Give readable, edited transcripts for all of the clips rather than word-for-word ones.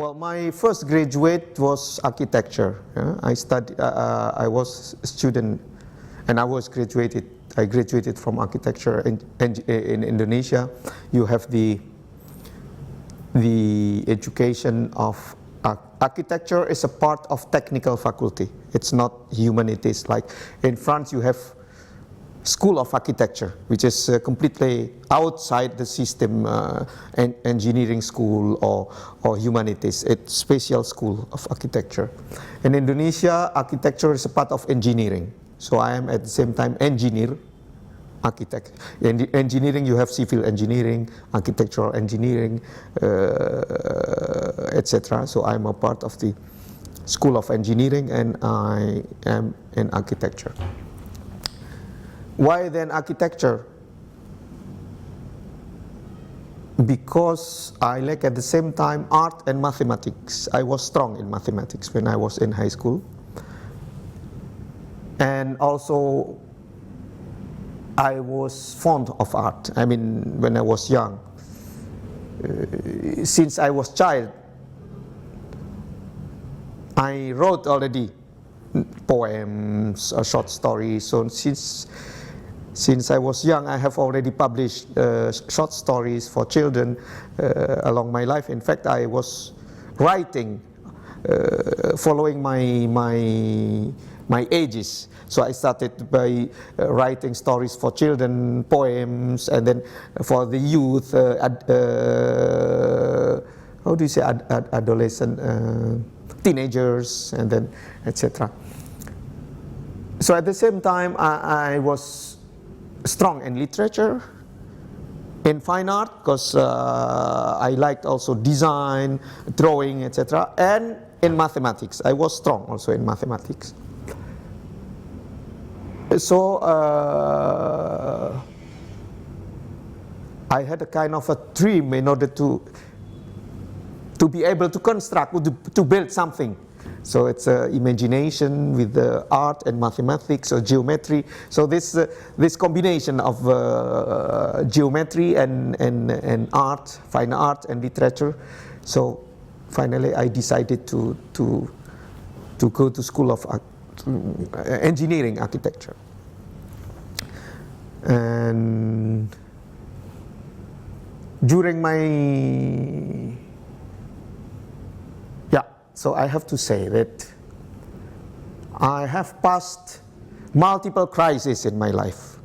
Well, my first graduate was architecture. I was a student, and I graduated from architecture in Indonesia. You have the education of architecture is a part of technical faculty. It's not humanities. Like in France, you have School of Architecture, which is completely outside the system, engineering school or humanities. It's special school of architecture. In Indonesia, architecture is a part of engineering. So I am at the same time engineer, architect. In engineering, you have civil engineering, architectural engineering, etc. So I'm a part of the School of Engineering, and I am in architecture. Why then architecture? Because I like at the same time art and mathematics. I was strong in mathematics when I was in high school. And also I was fond of art. I mean, when I was young. Since I was child, I wrote already poems, short stories. So since I was young, I have already published short stories for children along my life. In fact, I was writing, following my ages. So I started by writing stories for children, poems, and then for the youth, how do you say, adolescent, teenagers, and then etc. So at the same time, I was strong in literature, in fine art, because I liked also design, drawing, etc. And in mathematics, I was strong also in mathematics. So I had a kind of a dream in order to be able to construct, to build something. So it's imagination with the art and mathematics or geometry. So this combination of geometry and art, fine art and literature. So finally I decided to go to School of Engineering Architecture. And during my so I have to say that I have passed multiple crises in my life.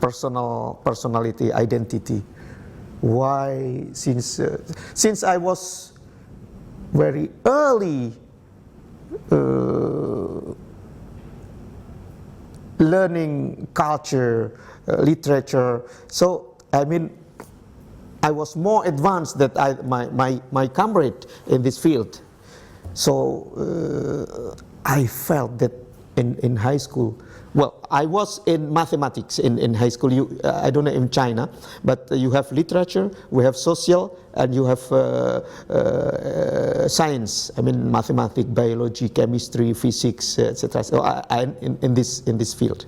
Personality, identity. Why? Since I was very early learning culture, literature. So I mean, I was more advanced than my comrade in this field. So I felt that in high school, well, I was in mathematics in high school. I don't know in China, but you have literature, we have social, and you have science. I mean, mathematics, biology, chemistry, physics, etc. So I'm in this field,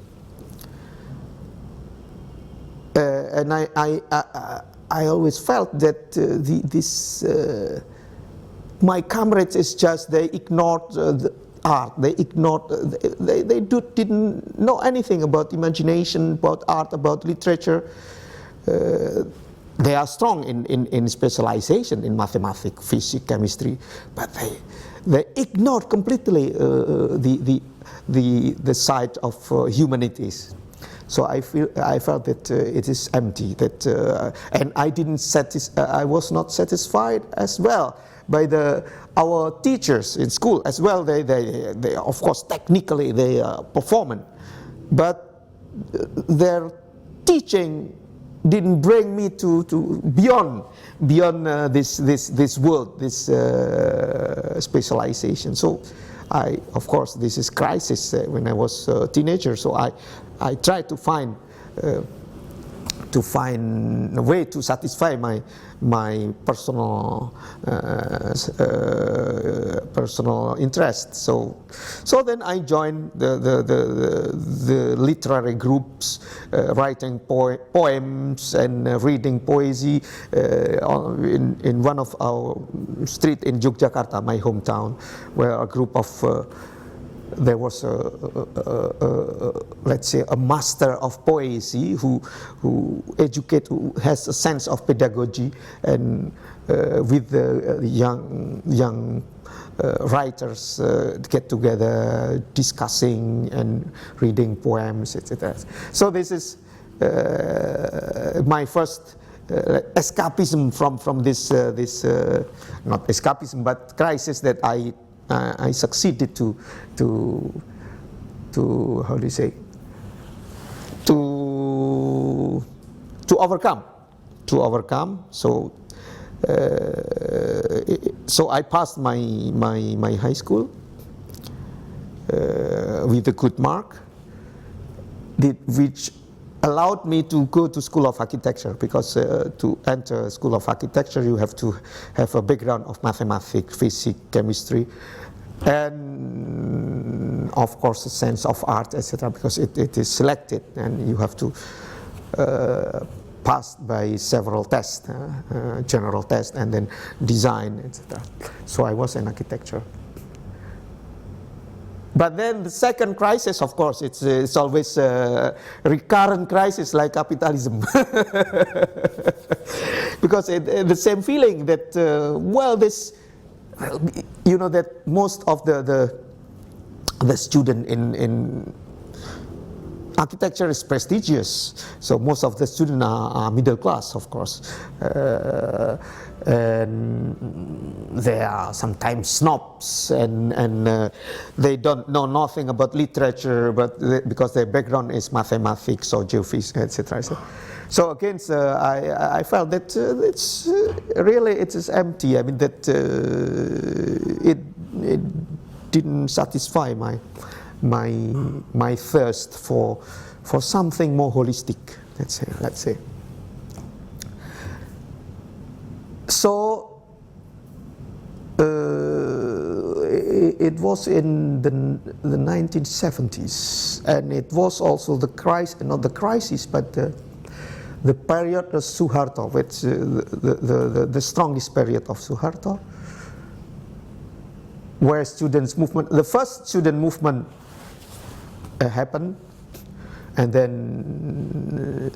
and I always felt that my comrades is just they ignored the art. They ignored. They didn't know anything about imagination, about art, about literature. They are strong in specialization in mathematics, physics, chemistry, but they ignored completely the side of humanities. So I felt that it is empty. And I was not satisfied as well by our teachers in school as well. They of course technically they are performing, but their teaching didn't bring me to beyond this world, this specialization. So of course this is crisis when I was a teenager. So I tried to find find a way to satisfy my personal personal interest. So then I joined the literary groups, writing poems and reading poesy in one of our street in Yogyakarta, my hometown, where a group of there was let's say a master of poesy who has a sense of pedagogy, and with the young writers get together discussing and reading poems, etc. So this is my first escapism from this not escapism but crisis that I succeeded to how do you say, to overcome. So I passed my high school with a good mark, which allowed me to go to School of Architecture, because to enter School of Architecture you have to have a background of mathematics, physics, chemistry, and of course a sense of art, etc., because it is selected and you have to pass by several tests, general tests and then design, etc. So I was in architecture. But then the second crisis, of course, it's always a recurrent crisis like capitalism. Because the same feeling that, you know, that most of the student in architecture is prestigious, so most of the students are middle class, of course, and they are sometimes snobs, and they don't know nothing about literature, but because their background is mathematics or geophysics, etc. So again, I felt that it's really it is empty. I mean that it didn't satisfy my thirst for something more holistic. Let's say. So it was in the 1970s, and it was also the crisis, not the crisis, but the period of Suharto, which the strongest period of Suharto, where students' movement, the first student movement happened, and then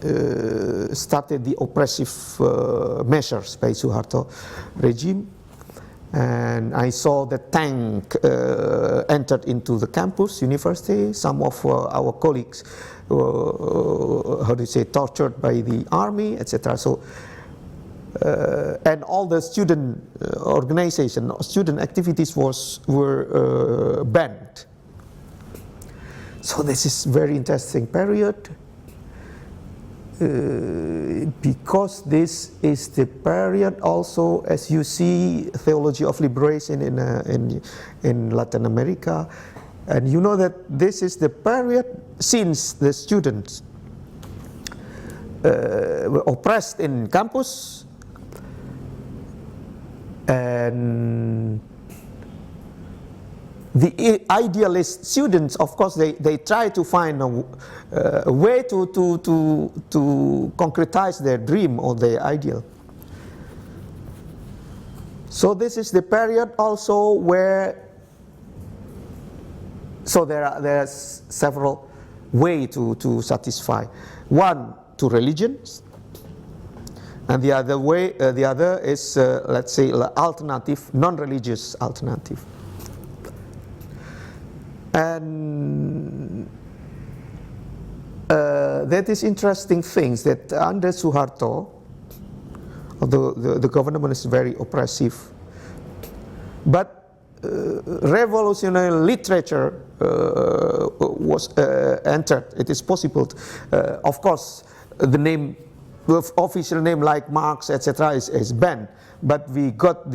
started the oppressive measures by Suharto regime. And I saw the tank entered into the campus, university. Some of our colleagues were, how do you say, tortured by the army, etc. So, and all the student organization, student activities were banned. So this is very interesting period, because this is the period also, as you see, theology of liberation in Latin America, and you know that this is the period since the students were oppressed in campus, and the idealist students, of course, they try to find a way to concretize their dream or their ideal. So this is the period also where, so there are several ways to satisfy. One, to religions, and the other is let's say alternative, non-religious alternative. And that is interesting things that under Suharto, although the government is very oppressive, but revolutionary literature was entered. It is possible, of course, the name, the official name like Marx, etc., is banned, but we got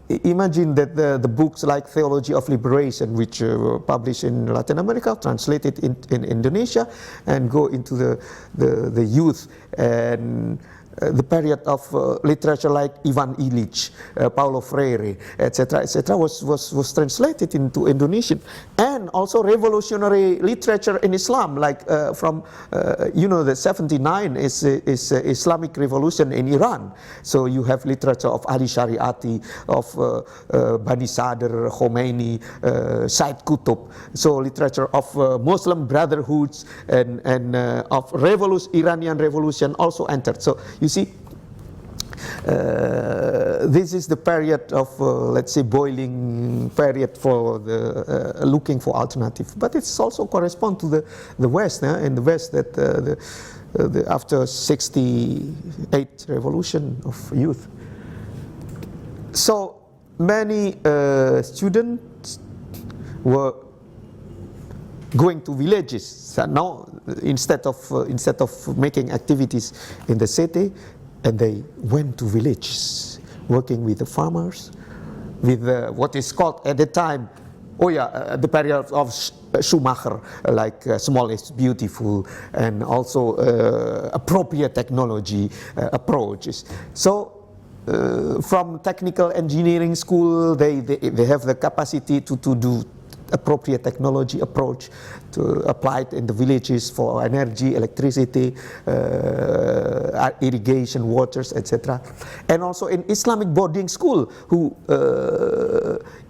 imagine that the books like Theology of Liberation, which were published in Latin America, translated in Indonesia, and go into the youth and the period of literature like Ivan Illich, Paulo Freire, etc., was translated into Indonesian, and also revolutionary literature in Islam, like from the 79 is Islamic Revolution in Iran. So you have literature of Ali Shariati, of Bani Sadr, Khomeini, Said Qutb. So literature of Muslim brotherhoods and of Iranian Revolution also entered. So you see, this is the period of, let's say, boiling period for the looking for alternative. But it's also correspond to the West. In the West, that after 68 revolution of youth. So many students were going to villages. So now, instead of making activities in the city, and they went to villages, working with the farmers, with what is called at the time, the period of Schumacher, like small is beautiful, and also appropriate technology approaches. So from technical engineering school, they have the capacity to do appropriate technology approach to apply it in the villages for energy, electricity, irrigation, waters, etc. And also in Islamic boarding school, who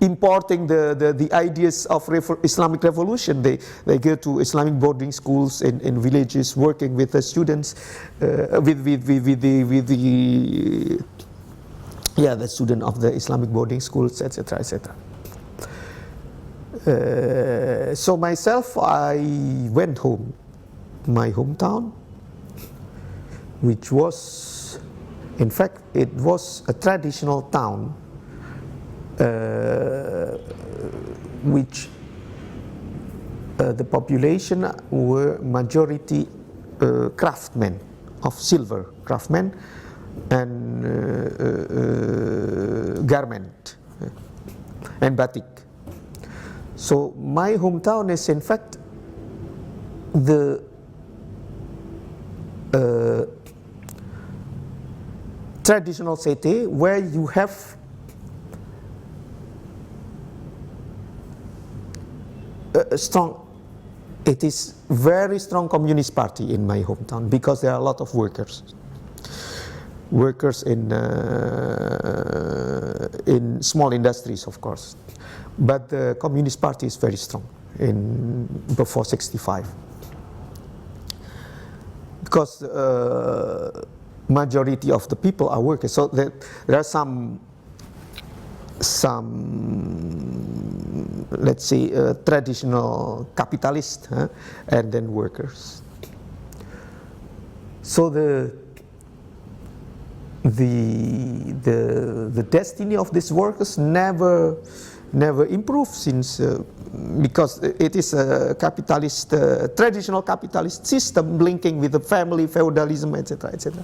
importing the ideas of Islamic revolution. They go to Islamic boarding schools in villages, working with the students, with the student of the Islamic boarding schools, etc., etc. So myself, I went home, my hometown, which was, in fact, it was a traditional town, which the population were majority craftsmen of silver, craftsmen and garment and batik. So my hometown is in fact the traditional city where you have a strong, it is very strong communist party in my hometown, because there are a lot of workers in small industries, of course. But the Communist Party is very strong before 65, because majority of the people are workers. So there are some let's say traditional capitalists, and then workers. So the destiny of these workers never improved, since because it is a capitalist, traditional capitalist system linking with the family, feudalism, etc., etc.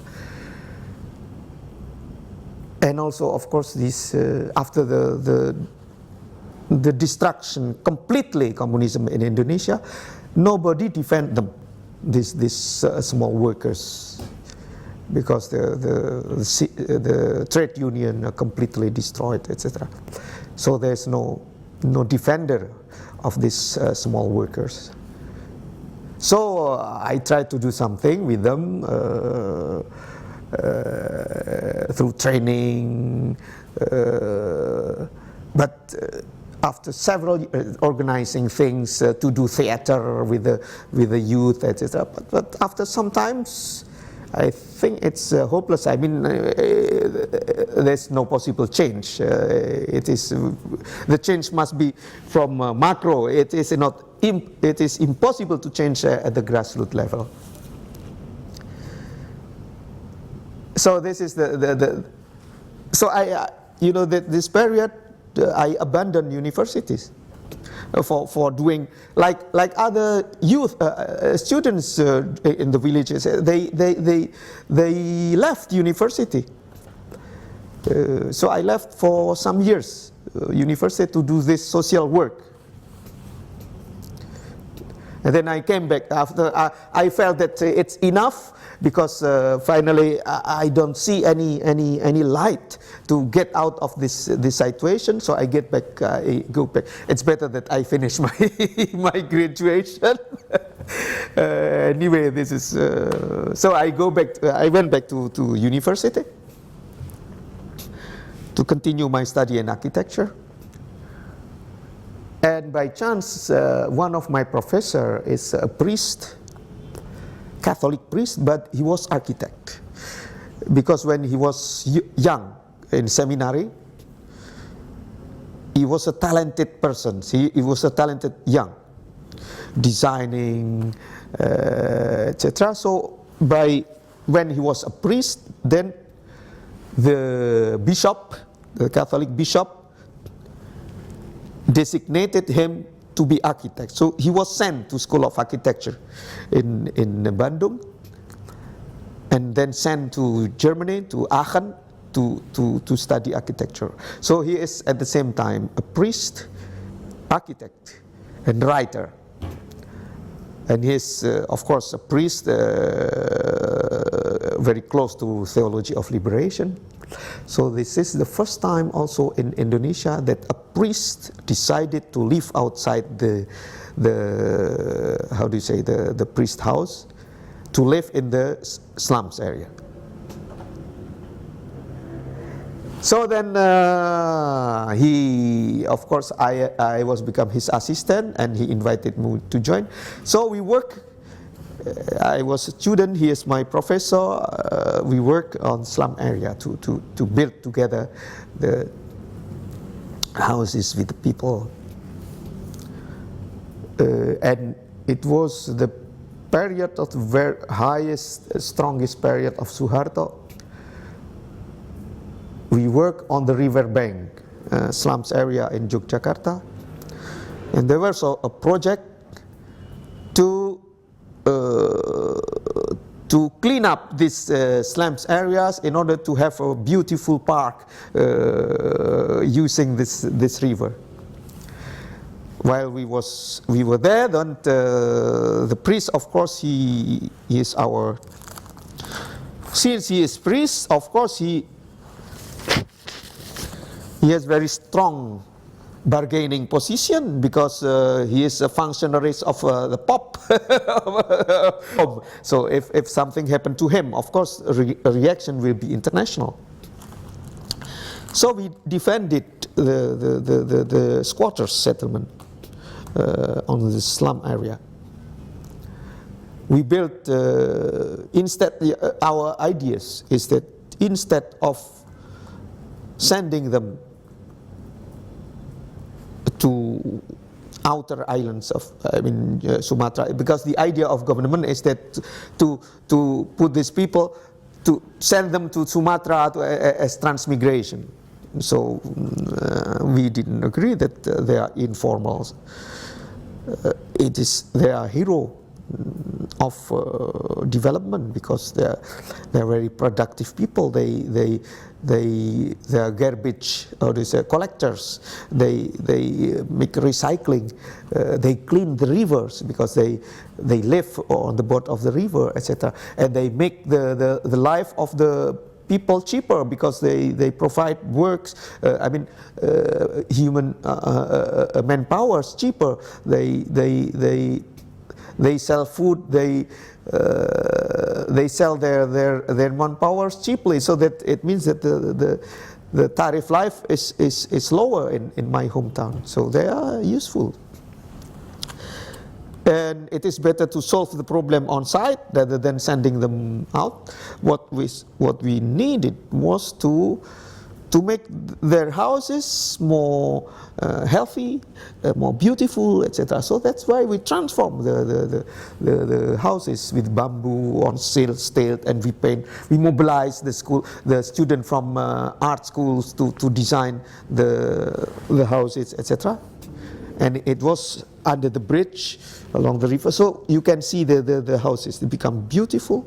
And also, of course, this after the destruction completely communism in Indonesia, nobody defend them, these small workers, because the trade union are completely destroyed, etc. So there's no defender of these small workers. So I tried to do something with them through training, but after several organizing things to do theater with the youth, etc. But after some times, I think it's hopeless. I mean, there's no possible change. The change must be from macro. It is impossible to change at the grassroots level. So this is so I this period I abandoned universities for doing like other youth students in the villages. They left university So I left for some years university to do this social work. And then I came back after I felt that it's enough, because finally I don't see any light to get out of this situation. So I get back, I go back. It's better that I finish my my graduation. Anyway, this is so I go back. I went back to university to continue my study in architecture. And by chance, one of my professor is a priest, Catholic priest, but he was architect. Because when he was young in seminary, he was a talented person. He was a talented young, designing, etc. So when he was a priest, then the bishop, the Catholic bishop, designated him to be architect. So he was sent to School of Architecture in Bandung, and then sent to Germany, to Aachen, to study architecture. So he is at the same time a priest, architect, and writer. And he is, of course, a priest, very close to theology of liberation. So this is the first time also in Indonesia that a priest decided to live outside the how do you say, the priest house, to live in the slums area. So then he, of course, I was become his assistant, and he invited me to join. So we work. I was a student, he is my professor. We work on slum area to build together the houses with the people. And it was the period of the very highest, strongest period of Suharto. We work on the river bank, slums area in Yogyakarta. And there was a project to clean up these slums areas in order to have a beautiful park using this river. While we were there, then the priest, of course, he is our. Since he is priest, of course, he has very strong bargaining position, because he is a functionary of the Pope. So if something happened to him, of course, a reaction will be international. So we defended the squatters settlement on the slum area. We built, our ideas is that instead of sending them to outer islands of, Sumatra, because the idea of government is that to put these people, to send them to Sumatra as transmigration. So we didn't agree that they are informals. They are hero of development, because they are very productive people. They are garbage, or they say collectors. They make recycling. They clean the rivers, because they live on the bottom of the river, etc. And they make the life of the people cheaper, because they provide works. Human manpower is cheaper. They sell food. They sell their manpower cheaply, so that it means that the tariff life is lower in my hometown. So they are useful. And it is better to solve the problem on site rather than sending them out. What we needed was to make their houses more healthy, more beautiful, etc. So that's why we transform the houses with bamboo on steel, and we paint. We mobilize the student from art schools to design the houses, etc. And it was under the bridge along the river, so you can see the houses. They become beautiful.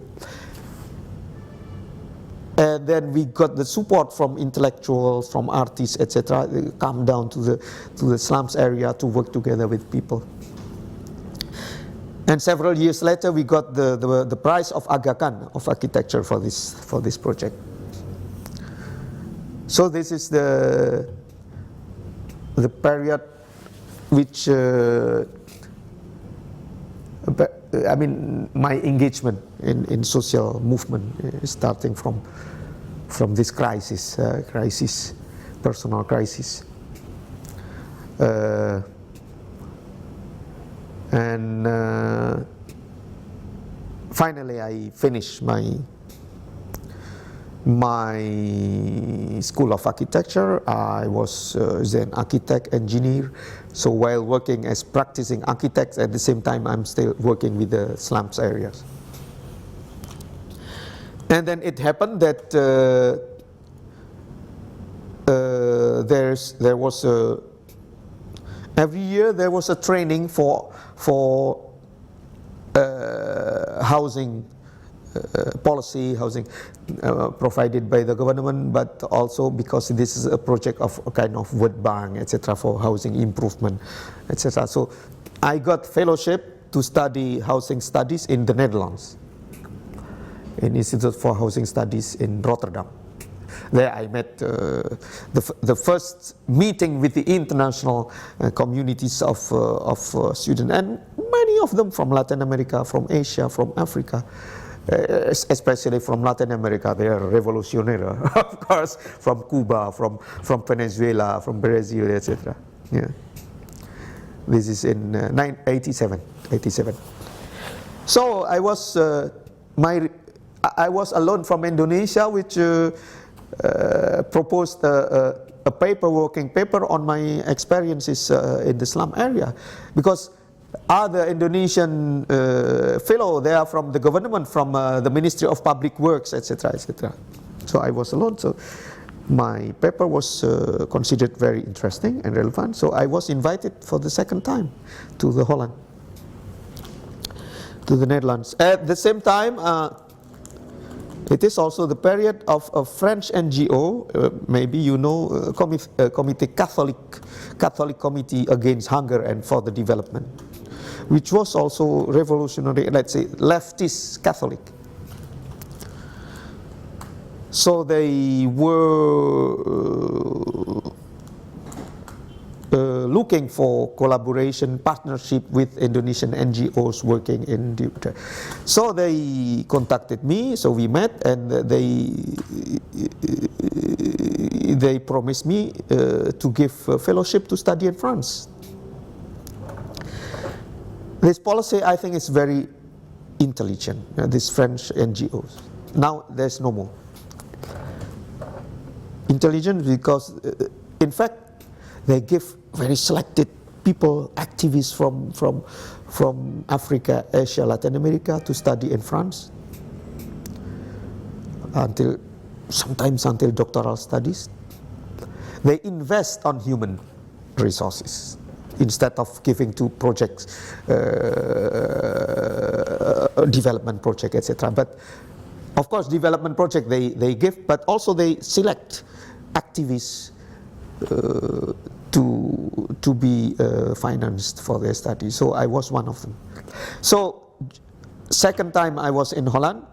And then we got the support from intellectuals, from artists, etc. They come down to the slums area to work together with people. And several years later, we got the prize of Aga Khan of architecture for this project. So this is the period which I mean, my engagement in social movement starting from this crisis, personal crisis. And finally I finished my school of architecture. I was then architect, engineer. So while working as practicing architect, at the same time I'm still working with the slums areas. And then it happened that every year there was a training for housing policy, housing provided by the government, but also because this is a project of a kind of wood bank, etc., for housing improvement, etc. So I got fellowship to study housing studies in the Netherlands, in Institute for Housing Studies in Rotterdam. There I met the first meeting with the international communities of students, and many of them from Latin America, from Asia, from Africa. Especially from Latin America, they are revolutionary, of course, from Cuba, from Venezuela, from Brazil, etc. Yeah. This is in 87. So I was alone from Indonesia, which proposed a working paper on my experiences in the slum area, because other Indonesian fellow, they are from the government, from the Ministry of Public Works, etc., etc. So I was alone. So my paper was considered very interesting and relevant. So I was invited for the second time to the Holland, to the Netherlands. At the same time, it is also the period of a French NGO, maybe you know, Comité Catholic Committee Against Hunger and for the Development, which was also revolutionary, let's say leftist Catholic. So they were looking for collaboration, partnership with Indonesian NGOs working in the. So they contacted me, so we met, and they promised me to give a fellowship to study in France. This policy, I think, is very intelligent, these French NGOs. Now there's no more. Intelligent because, in fact, they give very selected people, activists from Africa, Asia, Latin America to study in France, sometimes until doctoral studies. They invest on human resources instead of giving to projects, development project, etc. But of course, development project they give, but also they select activists to be financed for their study. So I was one of them. So second time I was in Holland,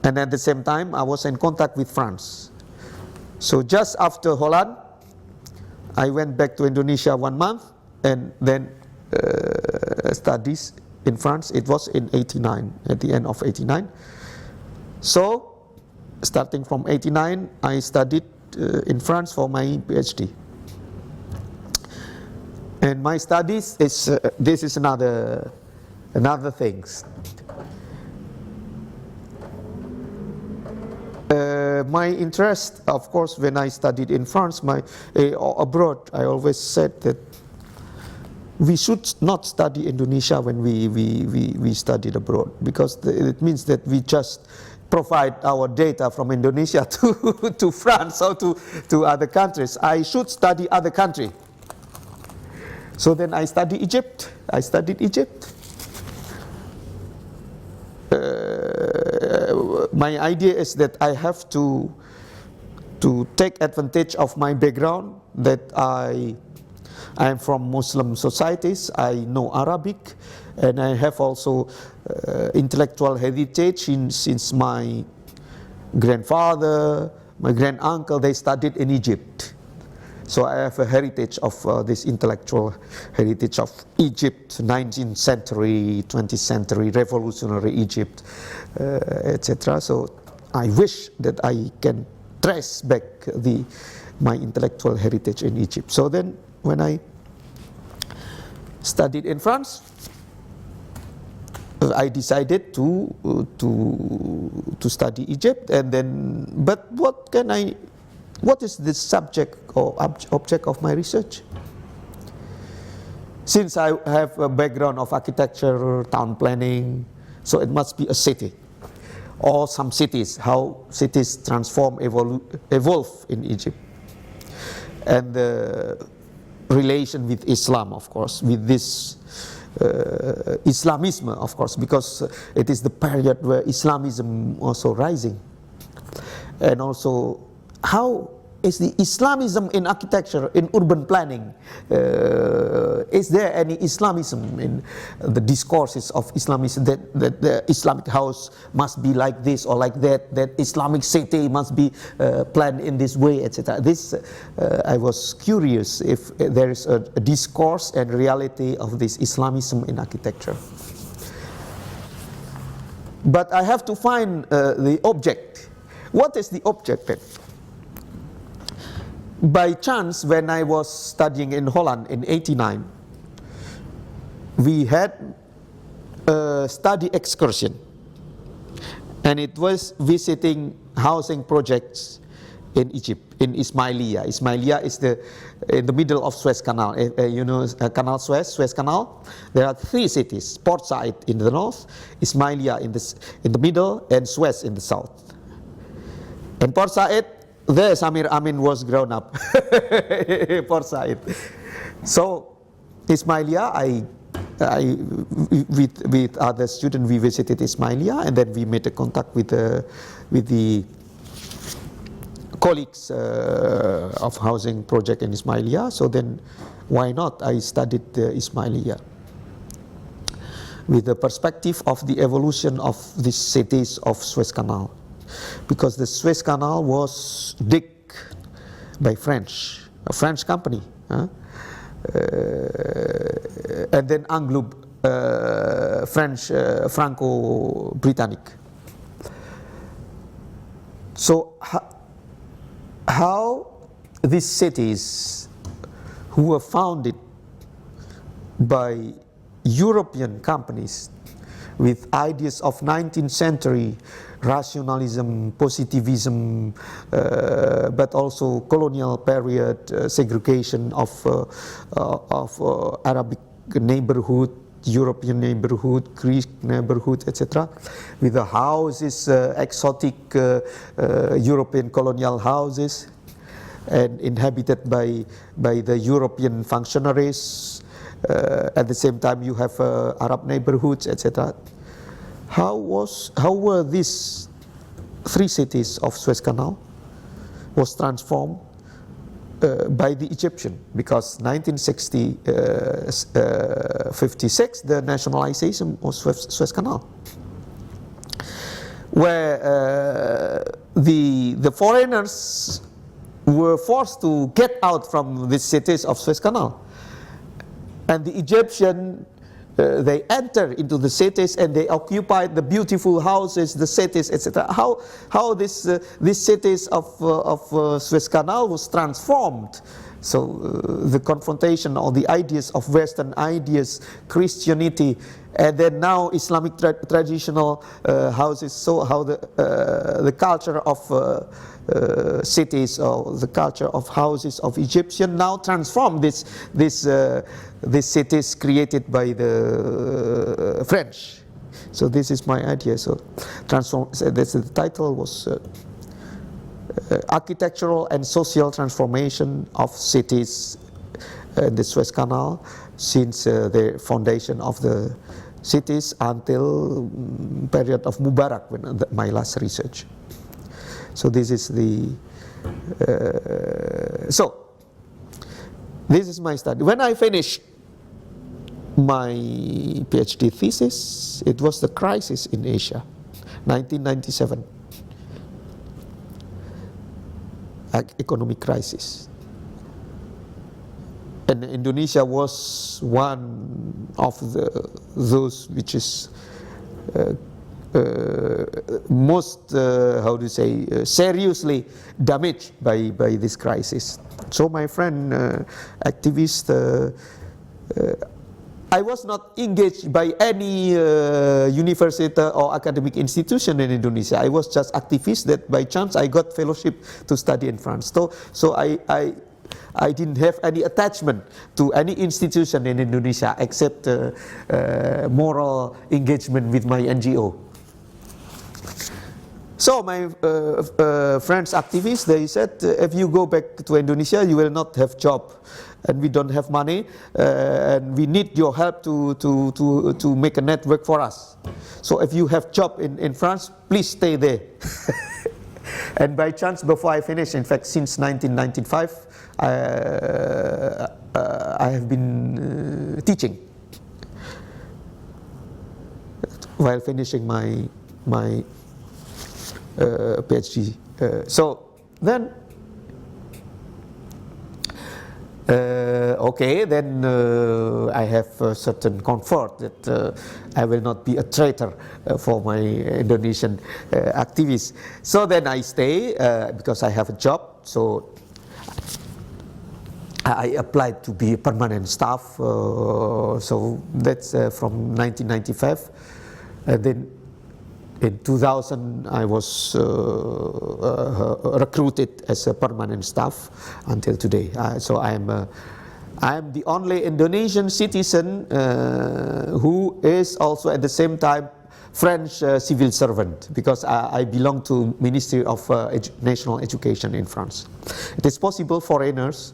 and at the same time I was in contact with France. So just after Holland, I went back to Indonesia 1 month, and then studies in France. It was in 89, at the end of 89. So starting from 89, I studied in France for my PhD. And my studies is this is another things. My interest, of course, when I studied in France, abroad, I always said that we should not study Indonesia when we studied abroad, because it means that we just provide our data from Indonesia to France or to other countries. I should study other country. So then I studied Egypt. I studied Egypt. my idea is that I have to take advantage of my background, that I am from Muslim societies, I know Arabic, and I have also intellectual heritage since my grandfather, my granduncle, they studied in Egypt. So I have a heritage of this intellectual heritage of Egypt, 19th century, 20th century, revolutionary Egypt, etc. So I wish that I can trace back my intellectual heritage in Egypt. So then when I studied in France, I decided to study Egypt, and then, but what is the subject or object of my research? Since I have a background of architecture, town planning, so it must be a city, or some cities, how cities transform, evolve in Egypt, and the relation with Islam, of course, with this Islamism, of course, because it is the period where Islamism also rising, and also how is the Islamism in architecture, in urban planning? Is there any Islamism in the discourses of Islamism, that the Islamic house must be like this or like that, that Islamic city must be planned in this way, etc. This, I was curious if there is a discourse and reality of this Islamism in architecture. But I have to find the object. What is the object then? By chance, when I was studying in Holland in '89, we had a study excursion, and it was visiting housing projects in Egypt, in Ismailia. Ismailia is in the middle of Suez Canal. You know, Canal Suez Canal. There are three cities: Port Said in the north, Ismailia in the middle, and Suez in the south. And Port Said, there Samir Amin was grown up. Port Said. So Ismailia, with other students, we visited Ismailia, and then we made a contact with the colleagues of housing project in Ismailia. So then, why not? I studied Ismailia with the perspective of the evolution of these cities of Suez Canal, because the Suez Canal was digged by a French company, and then Anglo French Franco-Britannic. So how these cities, who were founded by European companies with ideas of 19th century rationalism, positivism, but also colonial period segregation of Arabic neighborhood, European neighborhood, Greek neighborhood, etc., with the houses, exotic European colonial houses, and inhabited by the European functionaries. At the same time, you have Arab neighborhoods, etc. How were these three cities of Suez Canal was transformed by the Egyptian? Because 1956, the nationalization of Suez Canal, where the foreigners were forced to get out from the cities of Suez Canal, and the Egyptian, they enter into the cities and they occupied the beautiful houses, the cities, etc. How these cities of Suez Canal was transformed. So the confrontation or the ideas of Western ideas, Christianity, and then now Islamic traditional houses. So how the culture of cities, or the culture of houses of Egyptian now transform these cities created by the French. So this is my idea. So transform. So that's the title was architectural and social transformation of cities in the Suez Canal since the foundation of the cities until period of Mubarak, when my last research. So this is the this is my study. When I finished my PhD thesis, it was the crisis in Asia, 1997, economic crisis. And Indonesia was one of those which is most, how do you say, seriously damaged by this crisis. So my friend, activist, I was not engaged by any university or academic institution in Indonesia. I was just activist that by chance I got fellowship to study in France. So I didn't have any attachment to any institution in Indonesia except moral engagement with my NGO. So my friends activists, they said, if you go back to Indonesia, you will not have job, and we don't have money, and we need your help to make a network for us. So if you have job in France, please stay there. And by chance, before I finished, in fact, since 1995, I have been teaching while finishing my PhD. So then, okay, then I have a certain comfort that I will not be a traitor for my Indonesian activists. So then I stay because I have a job. So I applied to be a permanent staff. So that's from 1995. And then in 2000, I was recruited as a permanent staff until today. So I am the only Indonesian citizen who is also at the same time French civil servant, because I belong to Ministry of National Education in France. It is possible foreigners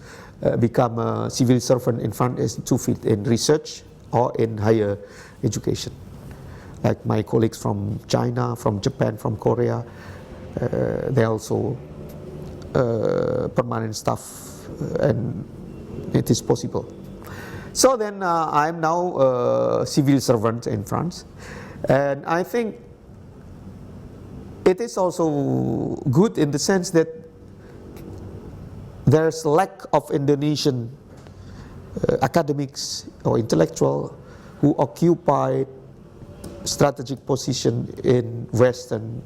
become a civil servant in France is two fields, in research or in higher education. Like my colleagues from China, from Japan, from Korea, they also permanent staff, and it is possible. So then I am now a civil servant in France, and I think it is also good in the sense that there's lack of Indonesian academics or intellectual who occupy strategic position in Western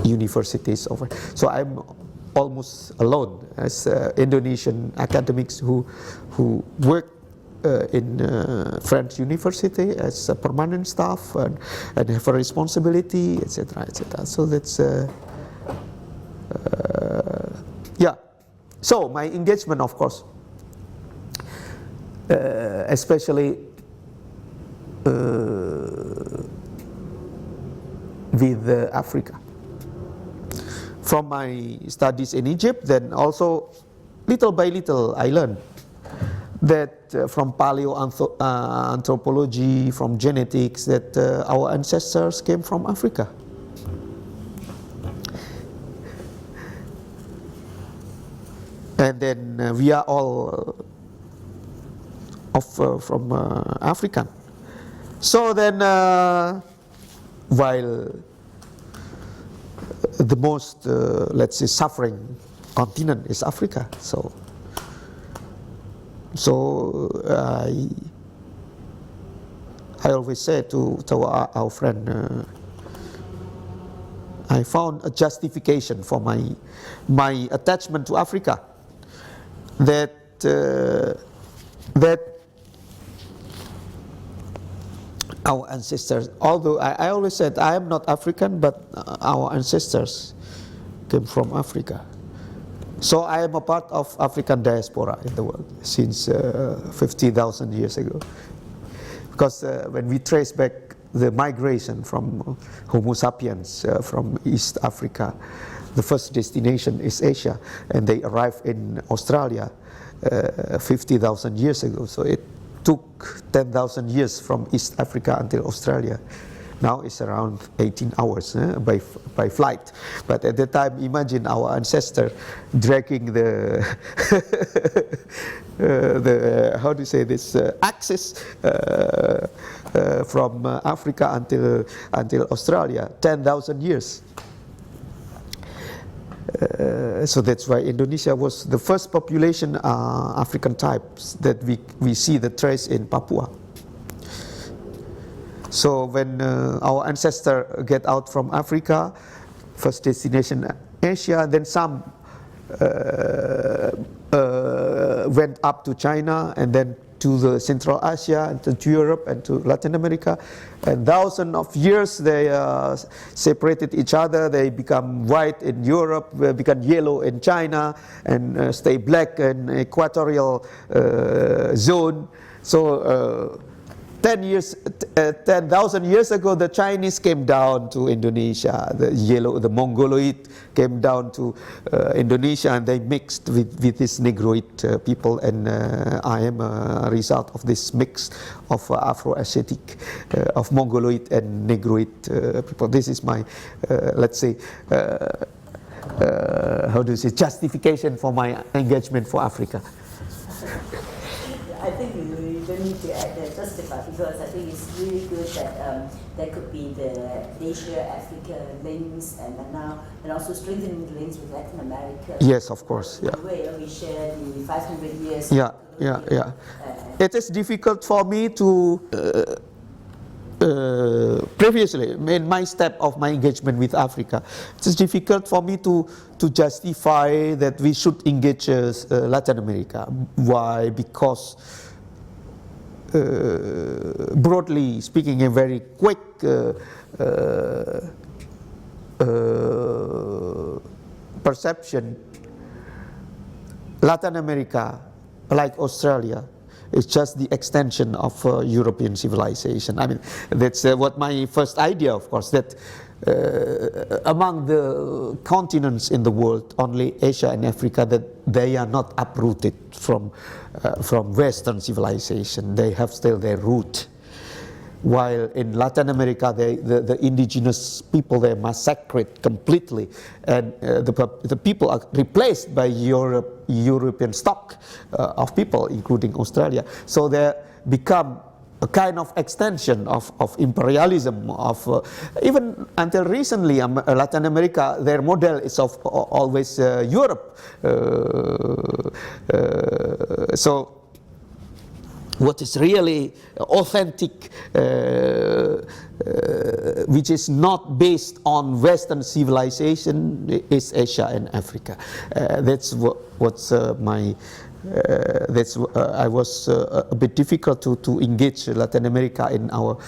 universities. So I'm almost alone as Indonesian academics who work in French university as a permanent staff and have a responsibility, etc., etc. So that's yeah. So my engagement, of course, especially with Africa. From my studies in Egypt, then also little by little I learned that from paleoanthropology, from genetics, that our ancestors came from Africa. And then we are all from African. So then, while the most, let's say, suffering continent is Africa, so I always say to our friend, I found a justification for my attachment to Africa, that our ancestors, although I always said I am not African, but our ancestors came from Africa. So I am a part of African diaspora in the world since 50,000 years ago. Because when we trace back the migration from Homo sapiens from East Africa, the first destination is Asia, and they arrived in Australia 50,000 years ago. So it took 10,000 years from East Africa until Australia. Now it's around 18 hours by flight. But at the time, imagine our ancestor dragging the, how do you say this, axis from Africa until Australia, 10,000 years. So that's why Indonesia was the first population African types that we see the trace in Papua. So when our ancestors get out from Africa, first destination Asia, then some went up to China and then to the Central Asia and to Europe and to Latin America, and thousands of years they separated each other. They become white in Europe, become yellow in China, and stay black in equatorial zone. So 10,000 years ago, the Chinese came down to Indonesia. The Mongoloid came down to Indonesia, and they mixed with this Negroid people. And I am a result of this mix of Afro-Asiatic, of Mongoloid and Negroid people. This is my, let's say, how do you say, justification for my engagement for Africa. I think you don't need to add the justify, because I think it's really good that there could be the Asia-Africa links and now, and also strengthening the links with Latin America. Yes, of course. Yeah. The way we share the 500 years. Yeah. It is difficult for me to previously, in my step of my engagement with Africa, it is difficult for me to justify that we should engage Latin America. Why? Because broadly speaking, a very quick perception, Latin America, like Australia, it's just the extension of European civilization. I mean, that's what my first idea, of course, that among the continents in the world, only Asia and Africa, that they are not uprooted from Western civilization. They have still their root. While in Latin America, the indigenous people, they're massacred completely, and the people are replaced by European stock of people, including Australia. So they become a kind of extension of imperialism. Even until recently, Latin America, their model is of always Europe. So what is really authentic, which is not based on Western civilization, is Asia and Africa. That's what's my. I was a bit difficult to engage Latin America in our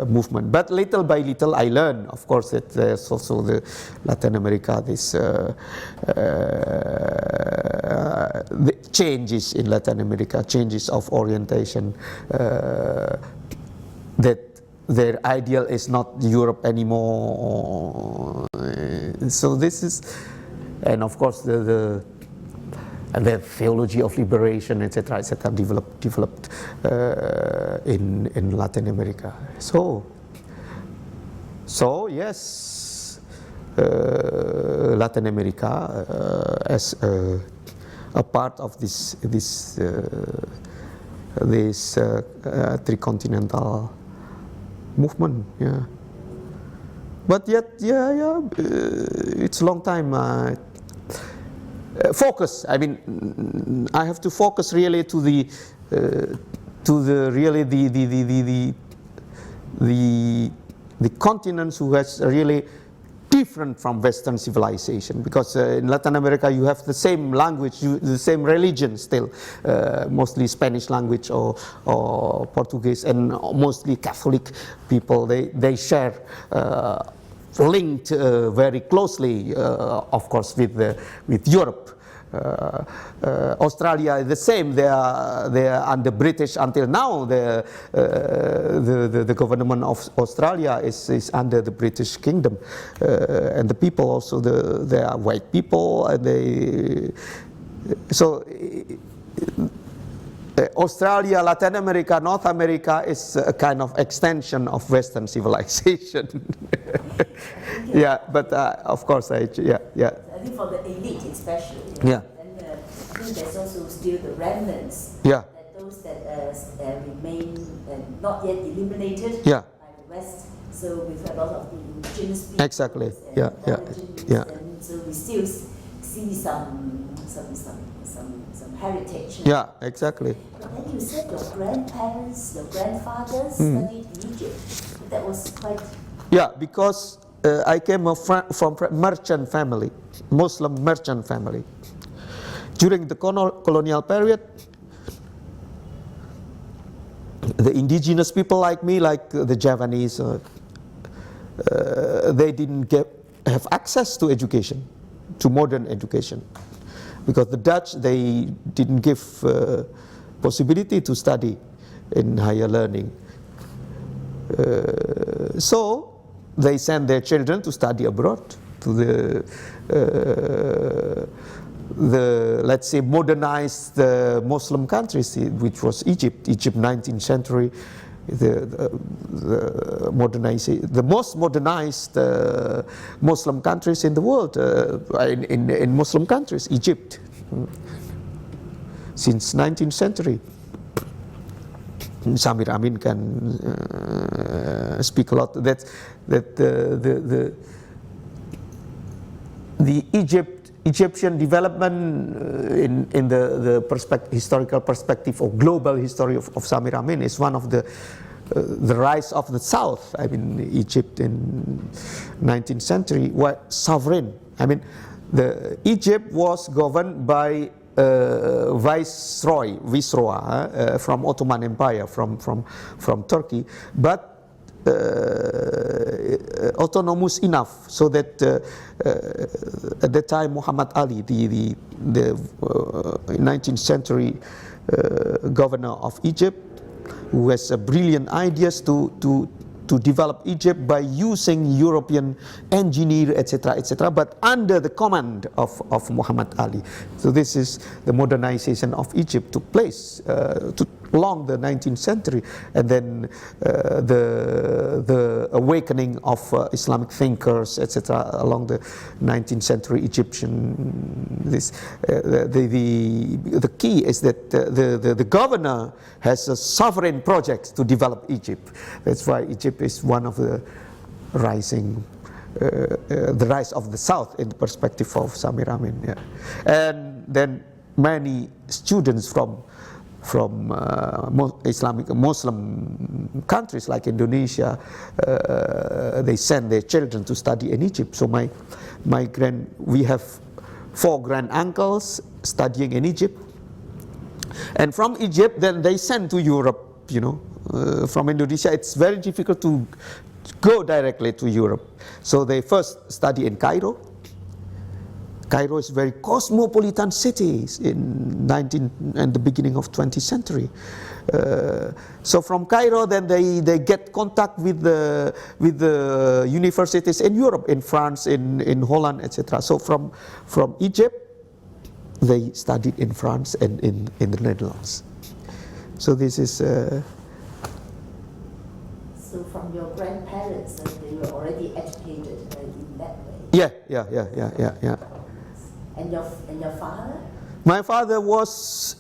movement. But little by little, I learned, of course, that there's also the Latin America, this the changes in Latin America, changes of orientation, that their ideal is not Europe anymore. So this is, and of course the theology of liberation, etc., developed in Latin America. So yes, Latin America as a part of this tricontinental movement. Yeah, but yet, it's a long time. Focus. I mean, I have to focus really to the continents who has really different from Western civilization, because in Latin America you have the same language, the same religion still, mostly Spanish language or Portuguese, and mostly Catholic people. They share. Linked very closely, of course, with Europe. Australia is the same. They are under British until now. The government of Australia is under the British Kingdom, and the people also they are white people, and Australia, Latin America, North America is a kind of extension of Western civilization. Yeah, but of course, yeah. I think for the elite especially. Yeah. And I think there's also still the remnants. Yeah. That those that remain not yet eliminated Yeah. by the West. So we've had a lot of the indigenous people. Exactly. And Yeah. origins, Yeah. And so we still see some heritage. Yeah, exactly. But then you said your grandparents, your grandfathers studied in Egypt. That was quite. Yeah, because I came from merchant family, Muslim merchant family. During the colonial period, the indigenous people like me, like the Javanese, they didn't have access to education, to modern education. Because the Dutch, they didn't give possibility to study in higher learning. So they sent their children to study abroad, to the let's say modernized Muslim countries, which was Egypt, 19th century, the most modernized Muslim countries in the world, in Muslim countries, Egypt, since 19th century. Samir Amin can speak a lot that the Egyptian development in the historical perspective or global history of Samir Amin is one of the rise of the South. I mean, Egypt in 19th century was sovereign. I mean, Egypt was governed by viceroy from Ottoman Empire, from Turkey, but autonomous enough so that at that time Muhammad Ali, the 19th century governor of Egypt, who has brilliant ideas to develop Egypt by using European engineer, etc., but under the command of Muhammad Ali. So this is the modernization of Egypt took place along the 19th century, and then the awakening of Islamic thinkers, etc., along the 19th century Egyptian. The key is that the governor has a sovereign project to develop Egypt. That's why Egypt is one of the rising, the rise of the South in the perspective of Samir Amin. Yeah. And then many students from Islamic Muslim countries like Indonesia, they send their children to study in Egypt. So we have 4 grand uncles studying in Egypt, and from Egypt then they send to Europe. From Indonesia it's very difficult to go directly to Europe, so they first study in Cairo. Cairo is a very cosmopolitan city in the beginning of 20th century. So from Cairo, then they get contact with the universities in Europe, in France, in Holland, etc. So from Egypt, they studied in France and in the Netherlands. So this is. So from your grandparents, they were already educated in that way. Yeah. And your father? My father was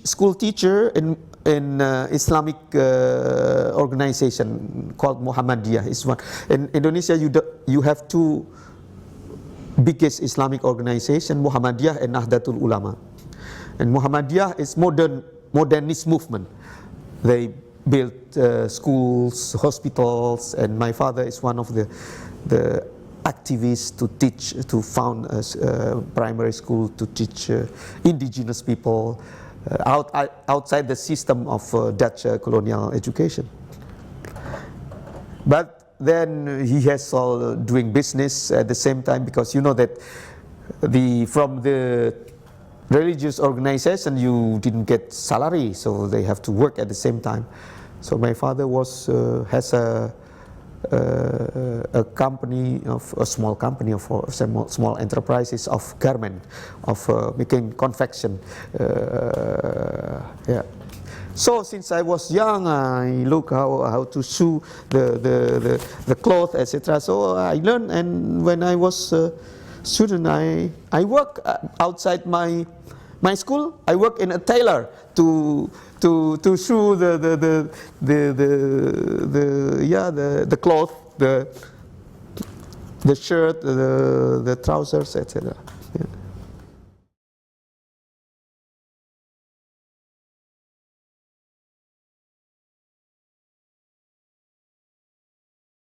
school teacher in Islamic organization called Muhammadiyah. Is one in Indonesia. You have 2 biggest Islamic organization, Muhammadiyah and Nahdlatul Ulama. And Muhammadiyah is modernist movement. They built schools, hospitals, and my father is one of the activists to found a primary school to teach indigenous people outside the system of Dutch colonial education. But then he has all doing business at the same time, because you know that from the religious organization you didn't get salary, so they have to work at the same time. So my father has a a company of a small company of small enterprises of garment, of making confection. Yeah. So since I was young, I look how to sew the cloth, etc. So I learned, and when I was a student, I work outside my school. I work in a tailor to sew the cloth, the shirt, the trousers, etc. Yeah.